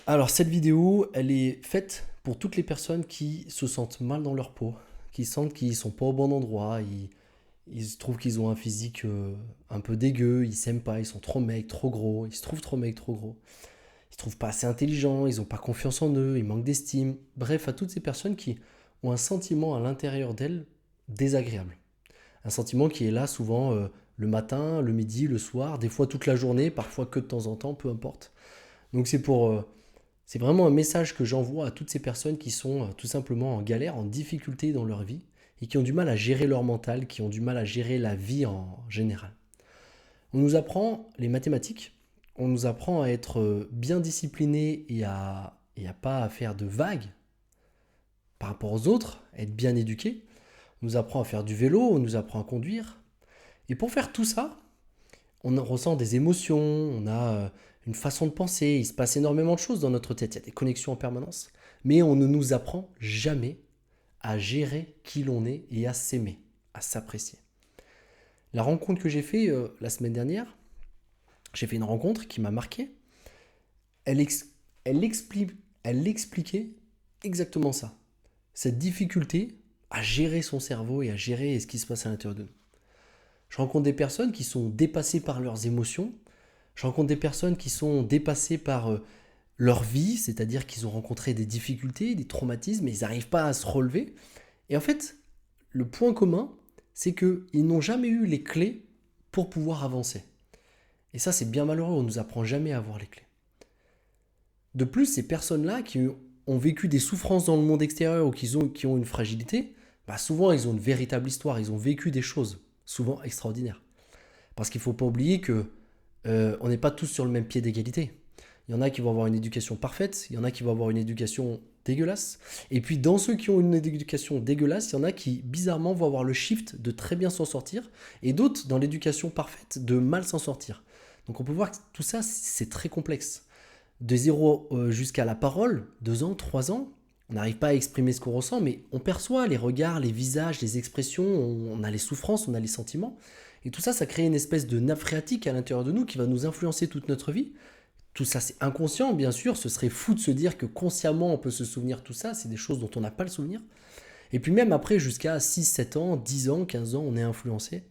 Alors cette vidéo, elle est faite pour toutes les personnes qui se sentent mal dans leur peau, qui sentent qu'ils sont pas au bon endroit, ils se trouvent qu'ils ont un physique un peu dégueu, ils s'aiment pas, ils sont trop mecs, trop gros, ils se trouvent trop mecs, trop gros, ils se trouvent pas assez intelligents, ils ont pas confiance en eux, ils manquent d'estime. Bref, à toutes ces personnes qui ont un sentiment à l'intérieur d'elles désagréable. Un sentiment qui est là souvent le matin, le midi, le soir, des fois toute la journée, parfois que de temps en temps, peu importe. Donc c'est vraiment un message que j'envoie à toutes ces personnes qui sont tout simplement en galère, en difficulté dans leur vie et qui ont du mal à gérer leur mental, qui ont du mal à gérer la vie en général. On nous apprend les mathématiques, on nous apprend à être bien discipliné et à pas faire de vagues par rapport aux autres, à être bien éduqué. On nous apprend à faire du vélo, on nous apprend à conduire. Et pour faire tout ça, on ressent des émotions, on a une façon de penser, il se passe énormément de choses dans notre tête, il y a des connexions en permanence, mais on ne nous apprend jamais à gérer qui l'on est et à s'aimer, à s'apprécier. La rencontre que j'ai faite la semaine dernière, j'ai fait une rencontre qui m'a marqué, elle, elle, expli- elle expliquait exactement ça, cette difficulté à gérer son cerveau et à gérer ce qui se passe à l'intérieur de nous. Je rencontre des personnes qui sont dépassées par leurs émotions. Je rencontre des personnes qui sont dépassées par leur vie, c'est-à-dire qu'ils ont rencontré des difficultés, des traumatismes, et ils n'arrivent pas à se relever. Et en fait, le point commun, c'est qu'ils n'ont jamais eu les clés pour pouvoir avancer. Et ça, c'est bien malheureux, on ne nous apprend jamais à avoir les clés. De plus, ces personnes-là qui ont vécu des souffrances dans le monde extérieur ou qui ont une fragilité, bah souvent, ils ont une véritable histoire, ils ont vécu des choses, souvent extraordinaires. Parce qu'il ne faut pas oublier que on n'est pas tous sur le même pied d'égalité. Il y en a qui vont avoir une éducation parfaite, il y en a qui vont avoir une éducation dégueulasse. Et puis dans ceux qui ont une éducation dégueulasse, il y en a qui bizarrement vont avoir le shift de très bien s'en sortir, et d'autres dans l'éducation parfaite de mal s'en sortir. Donc on peut voir que tout ça, c'est très complexe. De zéro jusqu'à la parole, 2 ans, 3 ans, on n'arrive pas à exprimer ce qu'on ressent, mais on perçoit les regards, les visages, les expressions, on a les souffrances, on a les sentiments. Et tout ça, ça crée une espèce de nappe phréatique à l'intérieur de nous qui va nous influencer toute notre vie. Tout ça, c'est inconscient, bien sûr. Ce serait fou de se dire que consciemment, on peut se souvenir de tout ça. C'est des choses dont on n'a pas le souvenir. Et puis même après, jusqu'à 6, 7 ans, 10 ans, 15 ans, on est influencé.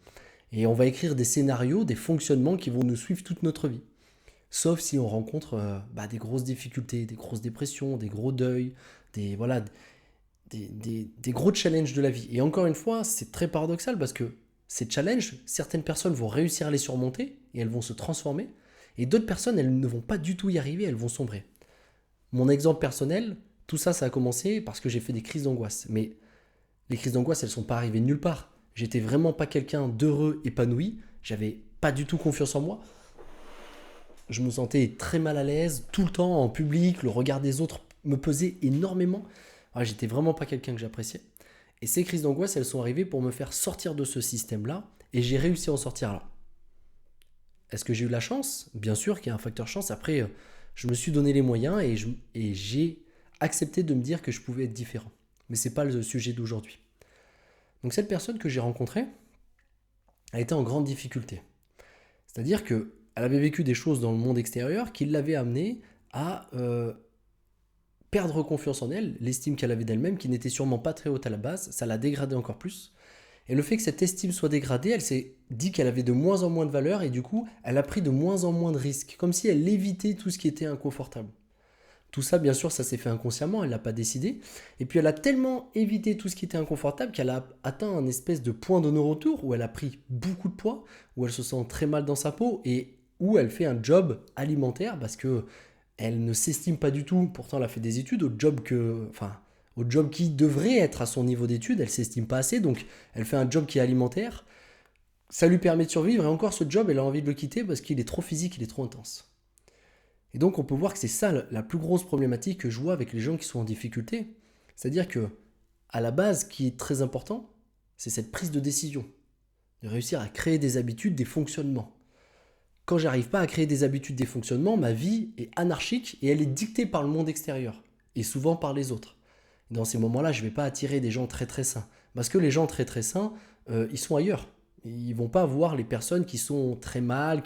Et on va écrire des scénarios, des fonctionnements qui vont nous suivre toute notre vie. Sauf si on rencontre des grosses difficultés, des grosses dépressions, des gros deuils, voilà, des gros challenges de la vie. Et encore une fois, c'est très paradoxal parce que ces challenges, certaines personnes vont réussir à les surmonter et elles vont se transformer. Et d'autres personnes, elles ne vont pas du tout y arriver, elles vont sombrer. Mon exemple personnel, tout ça, ça a commencé parce que j'ai fait des crises d'angoisse. Mais les crises d'angoisse, elles ne sont pas arrivées de nulle part. J'étais vraiment pas quelqu'un d'heureux, épanoui. J'avais pas du tout confiance en moi. Je me sentais très mal à l'aise, tout le temps en public. Le regard des autres me pesait énormément. Alors, j'étais vraiment pas quelqu'un que j'appréciais. Et ces crises d'angoisse, elles sont arrivées pour me faire sortir de ce système-là. Et j'ai réussi à en sortir là. Est-ce que j'ai eu la chance? Bien sûr qu'il y a un facteur chance. Après, je me suis donné les moyens et j'ai accepté de me dire que je pouvais être différent. Mais ce n'est pas le sujet d'aujourd'hui. Donc cette personne que j'ai rencontrée, elle était en grande difficulté. C'est-à-dire qu'elle avait vécu des choses dans le monde extérieur qui l'avaient amenée à perdre confiance en elle, l'estime qu'elle avait d'elle-même, qui n'était sûrement pas très haute à la base, ça l'a dégradée encore plus. Et le fait que cette estime soit dégradée, elle s'est dit qu'elle avait de moins en moins de valeur et du coup, elle a pris de moins en moins de risques, comme si elle évitait tout ce qui était inconfortable. Tout ça, bien sûr, ça s'est fait inconsciemment, elle ne l'a pas décidé. Et puis elle a tellement évité tout ce qui était inconfortable qu'elle a atteint un espèce de point de non-retour où elle a pris beaucoup de poids, où elle se sent très mal dans sa peau et où elle fait un job alimentaire parce que elle ne s'estime pas du tout. Pourtant, elle a fait des études au job qui devrait être à son niveau d'études. Elle s'estime pas assez, donc elle fait un job qui est alimentaire. Ça lui permet de survivre et encore ce job, elle a envie de le quitter parce qu'il est trop physique, il est trop intense. Et donc on peut voir que c'est ça la plus grosse problématique que je vois avec les gens qui sont en difficulté. C'est-à-dire que à la base, ce qui est très important, c'est cette prise de décision, de réussir à créer des habitudes, des fonctionnements. Quand j'arrive pas à créer des habitudes, des fonctionnements, ma vie est anarchique et elle est dictée par le monde extérieur et souvent par les autres. Dans ces moments-là, je ne vais pas attirer des gens très très sains parce que les gens très très sains, ils sont ailleurs. Ils vont pas voir les personnes qui sont très mal,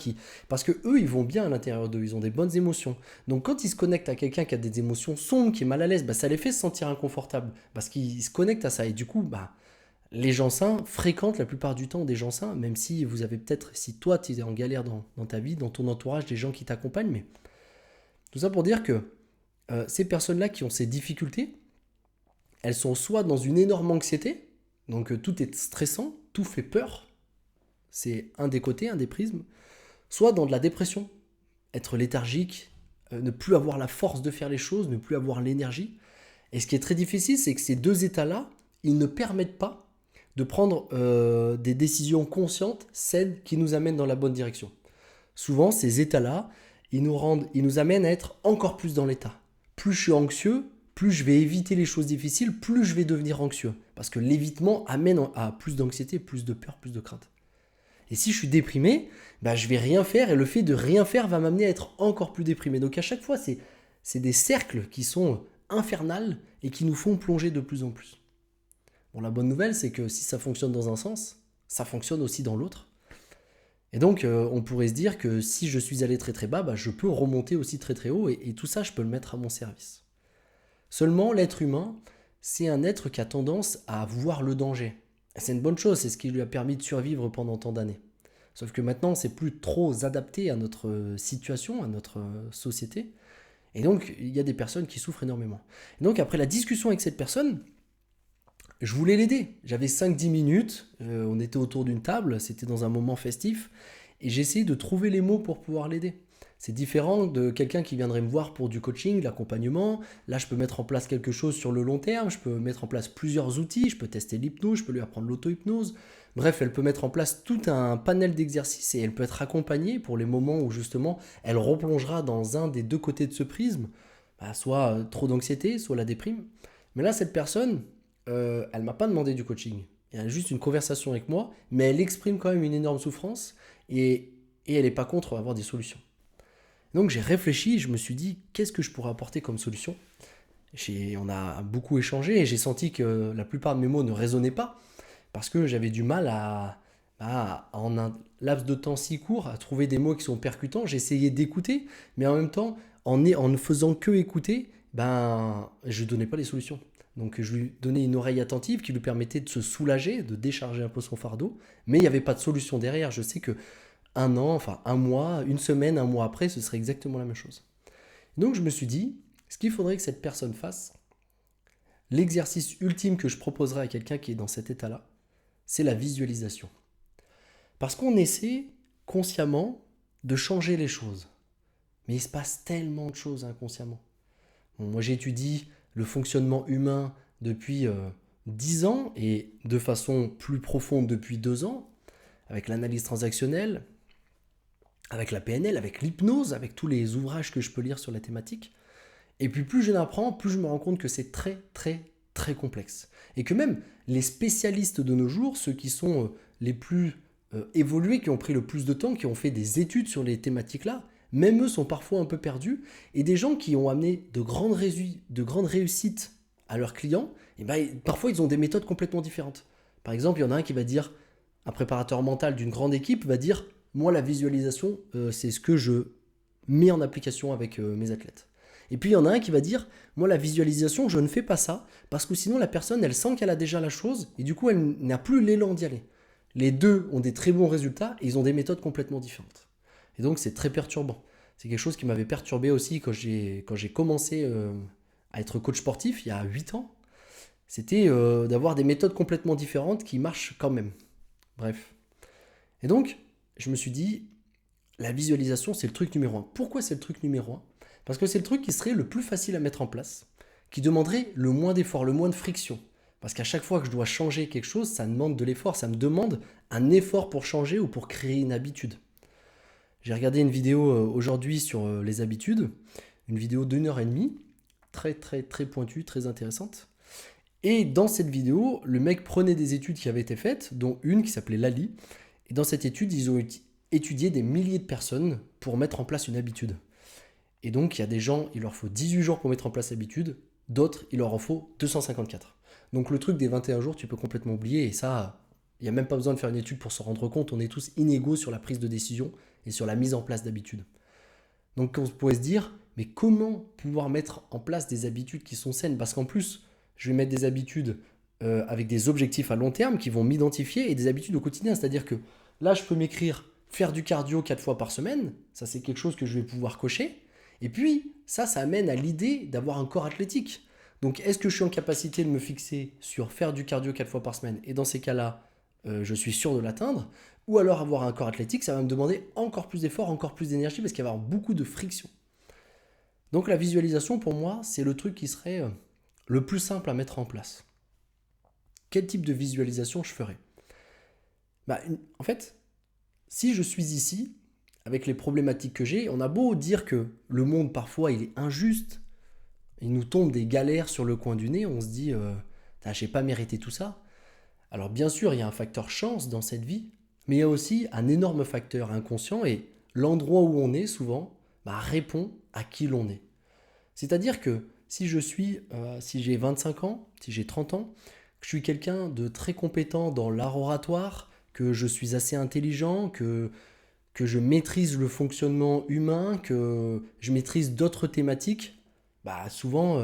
parce que eux, ils vont bien à l'intérieur d'eux, ils ont des bonnes émotions. Donc quand ils se connectent à quelqu'un qui a des émotions sombres, qui est mal à l'aise, bah, ça les fait se sentir inconfortables, parce qu'ils se connectent à ça. Et du coup, bah, les gens sains fréquentent la plupart du temps des gens sains, même si vous avez peut-être, si toi tu es en galère dans ta vie, dans ton entourage, des gens qui t'accompagnent. Mais tout ça pour dire que ces personnes-là qui ont ces difficultés, elles sont soit dans une énorme anxiété, donc tout est stressant, tout fait peur, c'est un des côtés, un des prismes, soit dans de la dépression, être léthargique, ne plus avoir la force de faire les choses, ne plus avoir l'énergie. Et ce qui est très difficile, c'est que ces deux états-là, ils ne permettent pas de prendre des décisions conscientes, saines, qui nous amènent dans la bonne direction. Souvent, ces états-là, ils nous amènent à être encore plus dans l'état. Plus je suis anxieux, plus je vais éviter les choses difficiles, plus je vais devenir anxieux. Parce que l'évitement amène à plus d'anxiété, plus de peur, plus de crainte. Et si je suis déprimé, bah, je vais rien faire et le fait de rien faire va m'amener à être encore plus déprimé. Donc à chaque fois, c'est des cercles qui sont infernales et qui nous font plonger de plus en plus. Bon, la bonne nouvelle, c'est que si ça fonctionne dans un sens, ça fonctionne aussi dans l'autre. Et donc, on pourrait se dire que si je suis allé très très bas, bah, je peux remonter aussi très très haut et tout ça, je peux le mettre à mon service. Seulement, l'être humain, c'est un être qui a tendance à voir le danger. C'est une bonne chose, c'est ce qui lui a permis de survivre pendant tant d'années. Sauf que maintenant, c'est plus trop adapté à notre situation, à notre société. Et donc, il y a des personnes qui souffrent énormément. Et donc, après la discussion avec cette personne, je voulais l'aider. J'avais 5-10 minutes, on était autour d'une table, c'était dans un moment festif, et j'ai essayé de trouver les mots pour pouvoir l'aider. C'est différent de quelqu'un qui viendrait me voir pour du coaching, de l'accompagnement. Là, je peux mettre en place quelque chose sur le long terme, je peux mettre en place plusieurs outils, je peux tester l'hypnose, je peux lui apprendre l'auto-hypnose. Bref, elle peut mettre en place tout un panel d'exercices et elle peut être accompagnée pour les moments où justement elle replongera dans un des deux côtés de ce prisme, bah, soit trop d'anxiété, soit la déprime. Mais là, cette personne, elle ne m'a pas demandé du coaching. Elle a juste une conversation avec moi, mais elle exprime quand même une énorme souffrance et elle n'est pas contre avoir des solutions. Donc j'ai réfléchi, je me suis dit, qu'est-ce que je pourrais apporter comme solution? On a beaucoup échangé et j'ai senti que la plupart de mes mots ne résonnaient pas parce que j'avais du mal en un laps de temps si court, à trouver des mots qui sont percutants. J'essayais d'écouter, mais en même temps, en ne faisant que écouter, je ne donnais pas les solutions. Donc je lui donnais une oreille attentive qui lui permettait de se soulager, de décharger un peu son fardeau, mais il n'y avait pas de solution derrière. Je sais que un an, enfin un mois, une semaine, un mois après, ce serait exactement la même chose. Donc je me suis dit, ce qu'il faudrait que cette personne fasse, l'exercice ultime que je proposerais à quelqu'un qui est dans cet état-là, c'est la visualisation. Parce qu'on essaie consciemment de changer les choses. Mais il se passe tellement de choses inconsciemment. Bon, moi j'étudie le fonctionnement humain depuis 10 ans et de façon plus profonde depuis 2 ans, avec l'analyse transactionnelle, avec la PNL, avec l'hypnose, avec tous les ouvrages que je peux lire sur la thématique. Et puis plus je n'apprends, plus je me rends compte que c'est très très très complexe. Et que même les spécialistes de nos jours, ceux qui sont les plus évolués, qui ont pris le plus de temps, qui ont fait des études sur les thématiques-là, même eux sont parfois un peu perdus. Et des gens qui ont amené de grandes réussites à leurs clients, parfois ils ont des méthodes complètement différentes. Par exemple, il y en a un qui va dire, un préparateur mental d'une grande équipe va dire, moi la visualisation, c'est ce que je mets en application avec mes athlètes. Et puis il y en a un qui va dire, moi la visualisation, je ne fais pas ça, parce que sinon la personne, elle sent qu'elle a déjà la chose, et du coup elle n'a plus l'élan d'y aller. Les deux ont des très bons résultats, et ils ont des méthodes complètement différentes. Et donc c'est très perturbant. C'est quelque chose qui m'avait perturbé aussi quand j'ai commencé à être coach sportif, il y a 8 ans. C'était d'avoir des méthodes complètement différentes qui marchent quand même. Bref. Et donc, je me suis dit, la visualisation, c'est le truc numéro 1. Pourquoi c'est le truc numéro 1? Parce que c'est le truc qui serait le plus facile à mettre en place, qui demanderait le moins d'effort, le moins de friction. Parce qu'à chaque fois que je dois changer quelque chose, ça demande de l'effort, ça me demande un effort pour changer ou pour créer une habitude. J'ai regardé une vidéo aujourd'hui sur les habitudes, une vidéo d'1h30, très très très pointue, très intéressante. Et dans cette vidéo, le mec prenait des études qui avaient été faites, dont une qui s'appelait Lali. Et dans cette étude, ils ont étudié des milliers de personnes pour mettre en place une habitude. Et donc, il y a des gens, il leur faut 18 jours pour mettre en place l'habitude, d'autres, il leur en faut 254. Donc le truc des 21 jours, tu peux complètement oublier, et ça, Il n'y a même pas besoin de faire une étude pour s'en rendre compte. On est tous inégaux sur la prise de décision et sur la mise en place d'habitudes. Donc on pourrait se dire, mais comment pouvoir mettre en place des habitudes qui sont saines? Parce qu'en plus, je vais mettre des habitudes avec des objectifs à long terme qui vont m'identifier et des habitudes au quotidien. C'est-à-dire que là, je peux m'écrire faire du cardio 4 fois par semaine. Ça, c'est quelque chose que je vais pouvoir cocher. Et puis, ça amène à l'idée d'avoir un corps athlétique. Donc, est-ce que je suis en capacité de me fixer sur faire du cardio 4 fois par semaine? Et dans ces cas-là, je suis sûr de l'atteindre. Ou alors avoir un corps athlétique, ça va me demander encore plus d'efforts, encore plus d'énergie parce qu'il va y avoir beaucoup de friction. Donc la visualisation, pour moi, c'est le truc qui serait le plus simple à mettre en place. Quel type de visualisation je ferais? En fait, si je suis ici, avec les problématiques que j'ai, on a beau dire que le monde, parfois, il est injuste, il nous tombe des galères sur le coin du nez, on se dit j'ai pas mérité tout ça. Alors bien sûr, il y a un facteur chance dans cette vie, mais il y a aussi un énorme facteur inconscient et l'endroit où on est souvent répond à qui l'on est. C'est-à-dire que si j'ai 25 ans, si j'ai 30 ans, que je suis quelqu'un de très compétent dans l'art oratoire, que je suis assez intelligent, que je maîtrise le fonctionnement humain, que je maîtrise d'autres thématiques, souvent,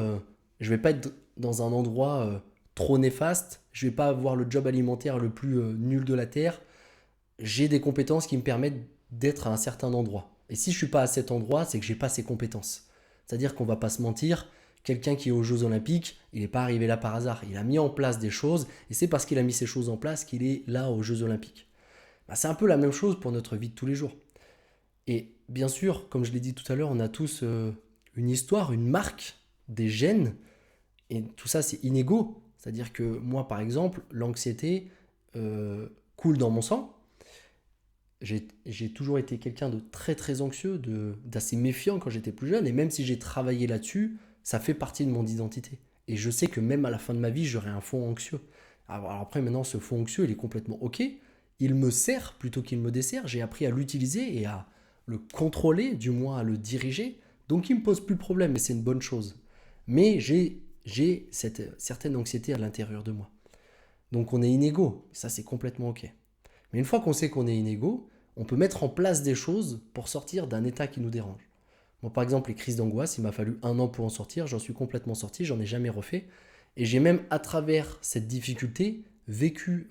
je ne vais pas être dans un endroit trop néfaste, je ne vais pas avoir le job alimentaire le plus nul de la Terre. J'ai des compétences qui me permettent d'être à un certain endroit. Et si je ne suis pas à cet endroit, c'est que je n'ai pas ces compétences. C'est-à-dire qu'on ne va pas se mentir, quelqu'un qui est aux Jeux Olympiques, il n'est pas arrivé là par hasard. Il a mis en place des choses, et c'est parce qu'il a mis ces choses en place qu'il est là aux Jeux Olympiques. C'est un peu la même chose pour notre vie de tous les jours. Et bien sûr, comme je l'ai dit tout à l'heure, on a tous une histoire, une marque, des gènes, et tout ça c'est inégaux. C'est-à-dire que moi par exemple, l'anxiété coule dans mon sang. J'ai toujours été quelqu'un de très très anxieux, d'assez méfiant quand j'étais plus jeune, et même si j'ai travaillé là-dessus, ça fait partie de mon identité. Et je sais que même à la fin de ma vie, j'aurai un fond anxieux. Alors après, maintenant, ce fond anxieux, il est complètement OK. Il me sert plutôt qu'il me dessert. J'ai appris à l'utiliser et à le contrôler, du moins à le diriger. Donc il ne me pose plus de problème, et c'est une bonne chose. Mais j'ai cette certaine anxiété à l'intérieur de moi. Donc on est inégaux, ça c'est complètement OK. Mais une fois qu'on sait qu'on est inégaux, on peut mettre en place des choses pour sortir d'un état qui nous dérange. Moi, par exemple, les crises d'angoisse, il m'a fallu 1 an pour en sortir. J'en suis complètement sorti, j'en ai jamais refait. Et j'ai même, à travers cette difficulté, vécu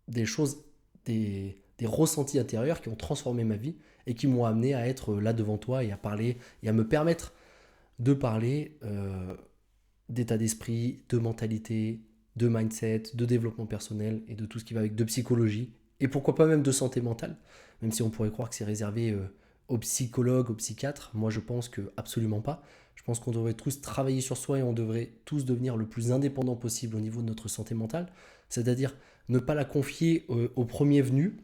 des choses, des ressentis intérieurs qui ont transformé ma vie et qui m'ont amené à être là devant toi et à parler et à me permettre de parler d'état d'esprit, de mentalité, de mindset, de développement personnel et de tout ce qui va avec, de psychologie et pourquoi pas même de santé mentale, même si on pourrait croire que c'est réservé aux psychologues, aux psychiatres. Moi je pense que absolument pas. Je pense qu'on devrait tous travailler sur soi et on devrait tous devenir le plus indépendant possible au niveau de notre santé mentale, c'est-à-dire ne pas la confier au premier venu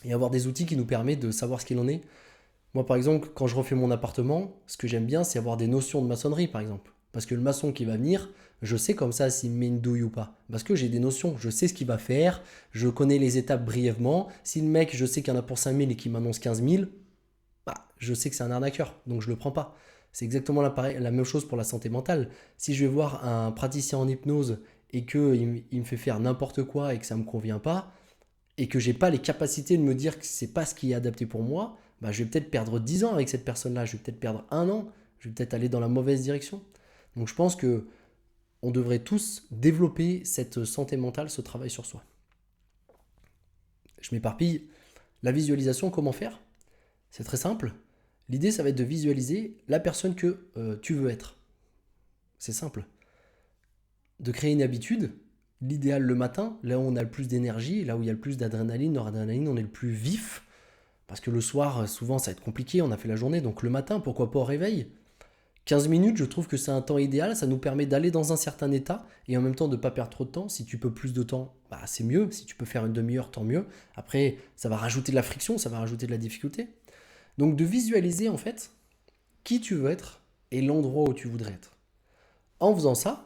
et avoir des outils qui nous permettent de savoir ce qu'il en est. Moi par exemple, quand je refais mon appartement, ce que j'aime bien c'est avoir des notions de maçonnerie par exemple. Parce que le maçon qui va venir, je sais comme ça s'il me met une douille ou pas. Parce que j'ai des notions, je sais ce qu'il va faire, je connais les étapes brièvement. Si le mec, je sais qu'il y en a pour 5 000 et qu'il m'annonce 15 000, je sais que c'est un arnaqueur, donc je ne le prends pas. C'est exactement la même chose pour la santé mentale. Si je vais voir un praticien en hypnose et qu'il me fait faire n'importe quoi et que ça ne me convient pas, et que je n'ai pas les capacités de me dire que ce n'est pas ce qui est adapté pour moi, je vais peut-être perdre 10 ans avec cette personne-là, je vais peut-être perdre 1 an, je vais peut-être aller dans la mauvaise direction. Donc je pense que on devrait tous développer cette santé mentale, ce travail sur soi. Je m'éparpille. La visualisation, comment faire? C'est très simple. L'idée, ça va être de visualiser la personne que tu veux être. C'est simple. De créer une habitude, l'idéal le matin, là où on a le plus d'énergie, là où il y a le plus d'adrénaline, noradrénaline, on est le plus vif. Parce que le soir, souvent, ça va être compliqué, on a fait la journée. Donc le matin, pourquoi pas au réveil? 15 minutes, je trouve que c'est un temps idéal, ça nous permet d'aller dans un certain état et en même temps de ne pas perdre trop de temps. Si tu peux plus de temps, c'est mieux. Si tu peux faire une demi-heure, tant mieux. Après, ça va rajouter de la friction, ça va rajouter de la difficulté. Donc de visualiser en fait qui tu veux être et l'endroit où tu voudrais être. En faisant ça,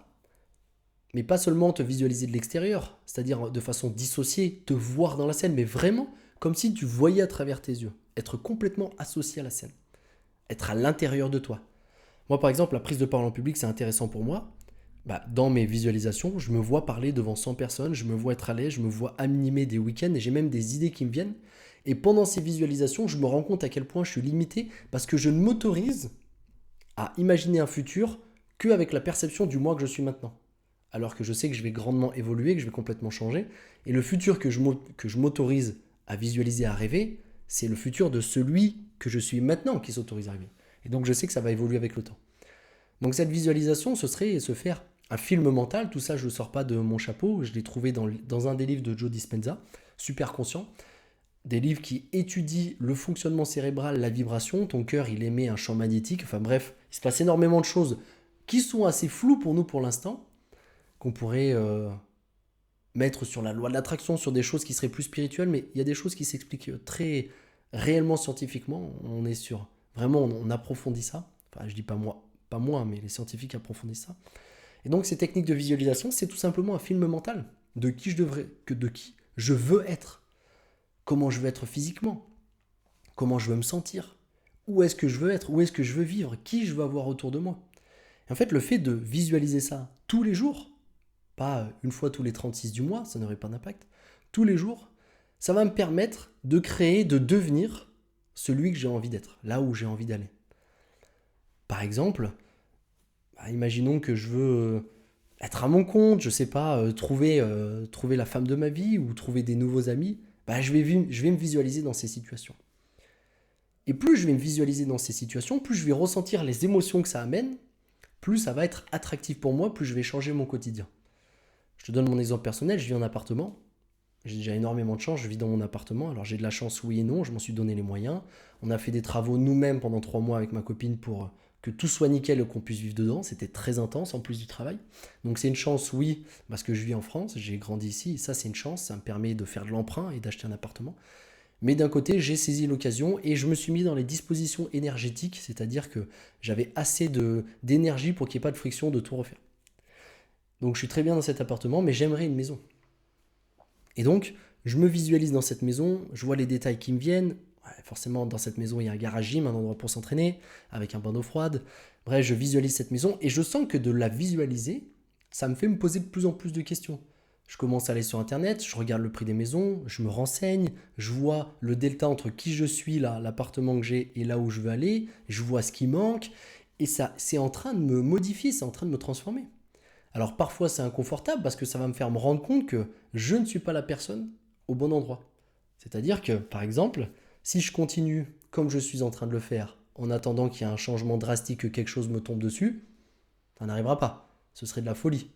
mais pas seulement te visualiser de l'extérieur, c'est-à-dire de façon dissociée, te voir dans la scène, mais vraiment comme si tu voyais à travers tes yeux, être complètement associé à la scène, être à l'intérieur de toi. Moi, par exemple, la prise de parole en public, c'est intéressant pour moi, dans mes visualisations, je me vois parler devant 100 personnes, je me vois être à l'aise, je me vois animer des week-ends et j'ai même des idées qui me viennent. Et pendant ces visualisations, je me rends compte à quel point je suis limité parce que je ne m'autorise à imaginer un futur qu'avec la perception du moi que je suis maintenant. Alors que je sais que je vais grandement évoluer, que je vais complètement changer. Et le futur que je m'autorise à visualiser, à rêver, c'est le futur de celui que je suis maintenant qui s'autorise à rêver. Et donc je sais que ça va évoluer avec le temps. Donc cette visualisation, ce serait se faire un film mental. Tout ça, je ne le sors pas de mon chapeau. Je l'ai trouvé dans un des livres de Joe Dispenza, Super Conscient. Des livres qui étudient le fonctionnement cérébral, la vibration. Ton cœur, il émet un champ magnétique. Enfin bref, il se passe énormément de choses qui sont assez floues pour nous pour l'instant, qu'on pourrait mettre sur la loi de l'attraction, sur des choses qui seraient plus spirituelles, mais il y a des choses qui s'expliquent très réellement scientifiquement. On est sur, vraiment, on approfondit ça. Enfin, je dis pas moi, mais les scientifiques approfondissent ça. Et donc ces techniques de visualisation, c'est tout simplement un film mental de qui je veux être, comment je veux être physiquement, comment je veux me sentir, où est-ce que je veux être, où est-ce que je veux vivre, qui je veux avoir autour de moi. Et en fait, le fait de visualiser ça tous les jours, pas une fois tous les 36 du mois, ça n'aurait pas d'impact, tous les jours, ça va me permettre de créer, de devenir celui que j'ai envie d'être, là où j'ai envie d'aller. Par exemple, imaginons que je veux être à mon compte, je sais pas, trouver la femme de ma vie ou trouver des nouveaux amis, je vais me visualiser dans ces situations. Et plus je vais me visualiser dans ces situations, plus je vais ressentir les émotions que ça amène, plus ça va être attractif pour moi, plus je vais changer mon quotidien. Je te donne mon exemple personnel, je vis en appartement, j'ai déjà énormément de chance, je vis dans mon appartement, alors j'ai de la chance oui et non, je m'en suis donné les moyens. On a fait des travaux nous-mêmes pendant 3 mois avec ma copine pour que tout soit nickel et qu'on puisse vivre dedans, c'était très intense en plus du travail. Donc c'est une chance oui, parce que je vis en France, j'ai grandi ici, et ça c'est une chance, ça me permet de faire de l'emprunt et d'acheter un appartement. Mais d'un côté, j'ai saisi l'occasion et je me suis mis dans les dispositions énergétiques, c'est-à-dire que j'avais assez d'énergie pour qu'il n'y ait pas de friction de tout refaire. Donc je suis très bien dans cet appartement, mais j'aimerais une maison. Et donc, je me visualise dans cette maison, je vois les détails qui me viennent. Ouais, forcément, dans cette maison, il y a un garage gym, un endroit pour s'entraîner, avec un bain d'eau froide. Bref, je visualise cette maison et je sens que de la visualiser, ça me fait me poser de plus en plus de questions. Je commence à aller sur Internet, je regarde le prix des maisons, je me renseigne, je vois le delta entre qui je suis, là, l'appartement que j'ai et là où je veux aller, je vois ce qui manque, et ça, c'est en train de me modifier, c'est en train de me transformer. Alors parfois c'est inconfortable parce que ça va me faire me rendre compte que je ne suis pas la personne au bon endroit. C'est-à-dire que, par exemple, si je continue comme je suis en train de le faire, en attendant qu'il y ait un changement drastique, que quelque chose me tombe dessus, ça n'arrivera pas. Ce serait de la folie.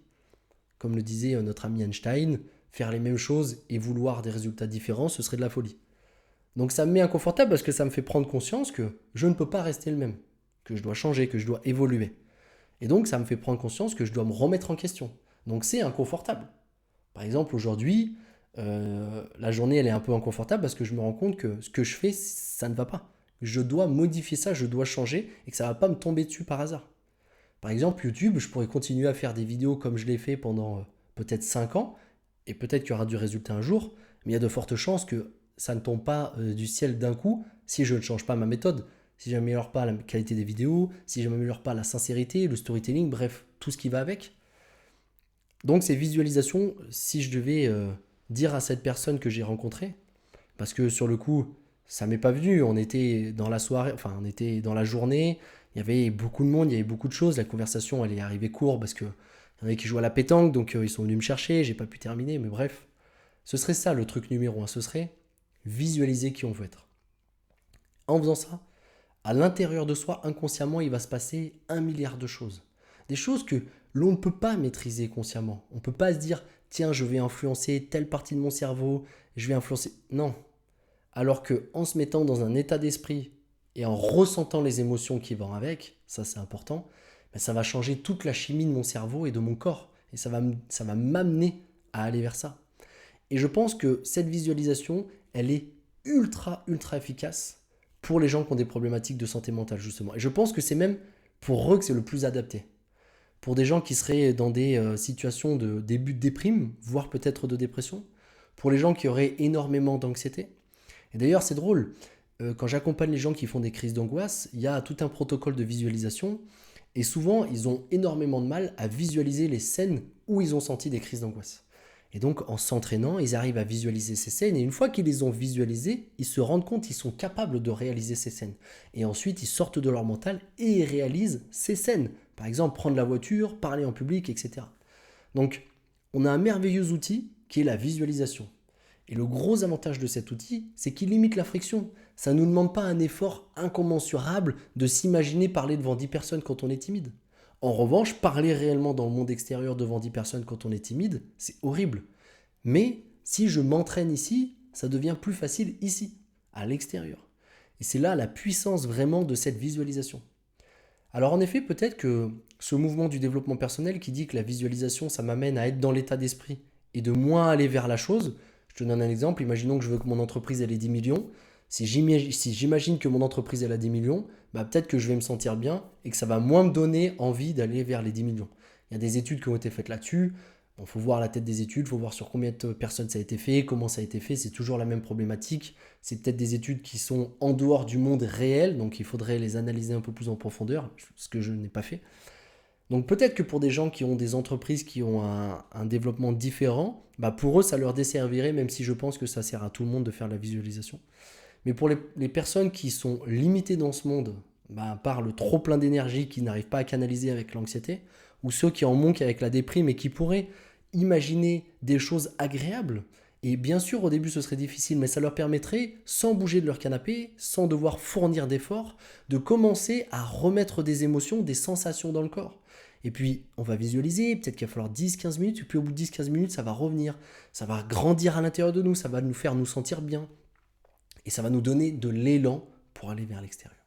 Comme le disait notre ami Einstein, faire les mêmes choses et vouloir des résultats différents, ce serait de la folie. Donc ça me met inconfortable parce que ça me fait prendre conscience que je ne peux pas rester le même, que je dois changer, que je dois évoluer. Et donc ça me fait prendre conscience que je dois me remettre en question. Donc c'est inconfortable. Par exemple, aujourd'hui, la journée elle est un peu inconfortable parce que je me rends compte que ce que je fais, ça ne va pas. Je dois modifier ça, je dois changer et que ça ne va pas me tomber dessus par hasard. Par exemple, YouTube, je pourrais continuer à faire des vidéos comme je l'ai fait pendant peut-être 5 ans, et peut-être qu'il y aura du résultat un jour, mais il y a de fortes chances que ça ne tombe pas du ciel d'un coup si je ne change pas ma méthode, si je n'améliore pas la qualité des vidéos, si je n'améliore pas la sincérité, le storytelling, bref, tout ce qui va avec. Donc ces visualisations, si je devais dire à cette personne que j'ai rencontrée, parce que sur le coup, ça m'est pas venu, on était dans la soirée, enfin on était dans la journée, il y avait beaucoup de monde, il y avait beaucoup de choses, la conversation elle est arrivée court parce que il y en avait qui jouaient à la pétanque, donc ils sont venus me chercher, j'ai pas pu terminer, mais bref. Ce serait ça le truc numéro 1, ce serait visualiser qui on veut être. En faisant ça, à l'intérieur de soi, inconsciemment, il va se passer 1 milliard de choses. Des choses que l'on ne peut pas maîtriser consciemment. On ne peut pas se dire, tiens, je vais influencer telle partie de mon cerveau, je vais influencer... Non. Alors qu'en se mettant dans un état d'esprit et en ressentant les émotions qui vont avec, ça c'est important, ça va changer toute la chimie de mon cerveau et de mon corps. Et ça va m'amener à aller vers ça. Et je pense que cette visualisation, elle est ultra, ultra efficace pour les gens qui ont des problématiques de santé mentale, justement. Et je pense que c'est même pour eux que c'est le plus adapté. Pour des gens qui seraient dans des situations de début de déprime, voire peut-être de dépression. Pour les gens qui auraient énormément d'anxiété. Et d'ailleurs, c'est drôle, quand j'accompagne les gens qui font des crises d'angoisse, il y a tout un protocole de visualisation. Et souvent, ils ont énormément de mal à visualiser les scènes où ils ont senti des crises d'angoisse. Et donc, en s'entraînant, ils arrivent à visualiser ces scènes. Et une fois qu'ils les ont visualisées, ils se rendent compte qu'ils sont capables de réaliser ces scènes. Et ensuite, ils sortent de leur mental et ils réalisent ces scènes. Par exemple, prendre la voiture, parler en public, etc. Donc, on a un merveilleux outil qui est la visualisation. Et le gros avantage de cet outil, c'est qu'il limite la friction. Ça ne nous demande pas un effort incommensurable de s'imaginer parler devant 10 personnes quand on est timide. En revanche, parler réellement dans le monde extérieur devant 10 personnes quand on est timide, c'est horrible. Mais si je m'entraîne ici, ça devient plus facile ici, à l'extérieur. Et c'est là la puissance vraiment de cette visualisation. Alors en effet, peut-être que ce mouvement du développement personnel qui dit que la visualisation, ça m'amène à être dans l'état d'esprit et de moins aller vers la chose. Je te donne un exemple, imaginons que je veux que mon entreprise ait 10 millions. Si j'imagine que mon entreprise elle a 10 millions, bah peut-être que je vais me sentir bien et que ça va moins me donner envie d'aller vers les 10 millions. Il y a des études qui ont été faites là-dessus. Il faut voir la tête des études, il faut voir sur combien de personnes ça a été fait, comment ça a été fait, c'est toujours la même problématique. C'est peut-être des études qui sont en dehors du monde réel, donc il faudrait les analyser un peu plus en profondeur, ce que je n'ai pas fait. Donc peut-être que pour des gens qui ont des entreprises qui ont un développement différent, bah pour eux ça leur desservirait, même si je pense que ça sert à tout le monde de faire la visualisation. Mais pour les personnes qui sont limitées dans ce monde, bah, par le trop plein d'énergie qu'ils n'arrivent pas à canaliser avec l'anxiété, ou ceux qui en manquent avec la déprime et qui pourraient imaginer des choses agréables, et bien sûr au début ce serait difficile, mais ça leur permettrait, sans bouger de leur canapé, sans devoir fournir d'efforts, de commencer à remettre des émotions, des sensations dans le corps. Et puis, on va visualiser, peut-être qu'il va falloir 10-15 minutes, et puis au bout de 10-15 minutes, ça va revenir. Ça va grandir à l'intérieur de nous, ça va nous faire nous sentir bien. Et ça va nous donner de l'élan pour aller vers l'extérieur.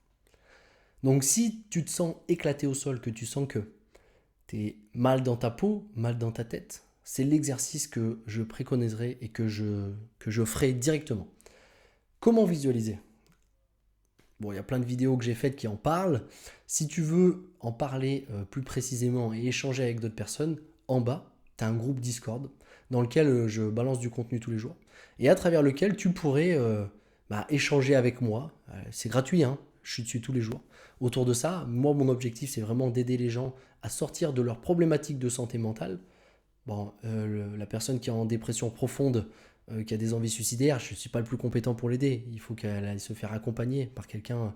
Donc si tu te sens éclaté au sol, que tu sens que tu es mal dans ta peau, mal dans ta tête, c'est l'exercice que je préconiserai et que je ferai directement. Comment visualiser ? Bon, il y a plein de vidéos que j'ai faites qui en parlent. Si tu veux en parler plus précisément et échanger avec d'autres personnes, en bas, tu as un groupe Discord dans lequel je balance du contenu tous les jours et à travers lequel tu pourrais échanger avec moi. C'est gratuit, hein, je suis dessus tous les jours. Autour de ça, moi, mon objectif, c'est vraiment d'aider les gens à sortir de leurs problématiques de santé mentale. Bon, la personne qui est en dépression profonde, qui a des envies suicidaires, je ne suis pas le plus compétent pour l'aider. Il faut qu'elle aille se faire accompagner par quelqu'un,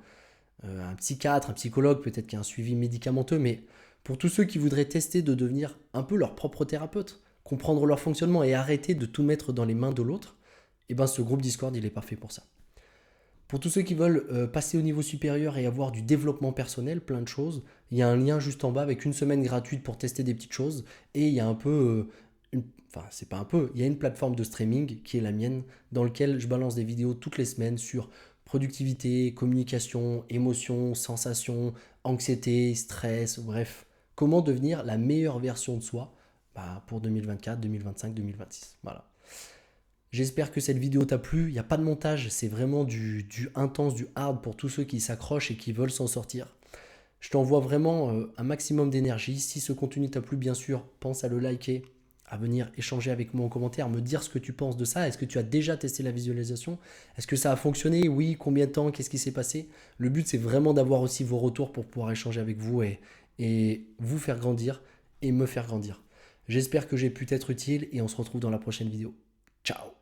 un psychiatre, un psychologue, peut-être qui a un suivi médicamenteux. Mais pour tous ceux qui voudraient tester de devenir un peu leur propre thérapeute, comprendre leur fonctionnement et arrêter de tout mettre dans les mains de l'autre, eh ben, ce groupe Discord, il est parfait pour ça. Pour tous ceux qui veulent passer au niveau supérieur et avoir du développement personnel, plein de choses, il y a un lien juste en bas avec une semaine gratuite pour tester des petites choses. Et il y a un peu, c'est pas un peu, il y a une plateforme de streaming qui est la mienne, dans laquelle je balance des vidéos toutes les semaines sur productivité, communication, émotions, sensations, anxiété, stress, bref. Comment devenir la meilleure version de soi pour 2024, 2025, 2026. Voilà. J'espère que cette vidéo t'a plu. Il n'y a pas de montage, c'est vraiment du intense, du hard pour tous ceux qui s'accrochent et qui veulent s'en sortir. Je t'envoie vraiment un maximum d'énergie. Si ce contenu t'a plu, bien sûr, pense à le liker, à venir échanger avec moi en commentaire, me dire ce que tu penses de ça. Est-ce que tu as déjà testé la visualisation ? Est-ce que ça a fonctionné ? Oui, combien de temps ? Qu'est-ce qui s'est passé ? Le but, c'est vraiment d'avoir aussi vos retours pour pouvoir échanger avec vous et vous faire grandir et me faire grandir. J'espère que j'ai pu t'être utile et on se retrouve dans la prochaine vidéo. Ciao !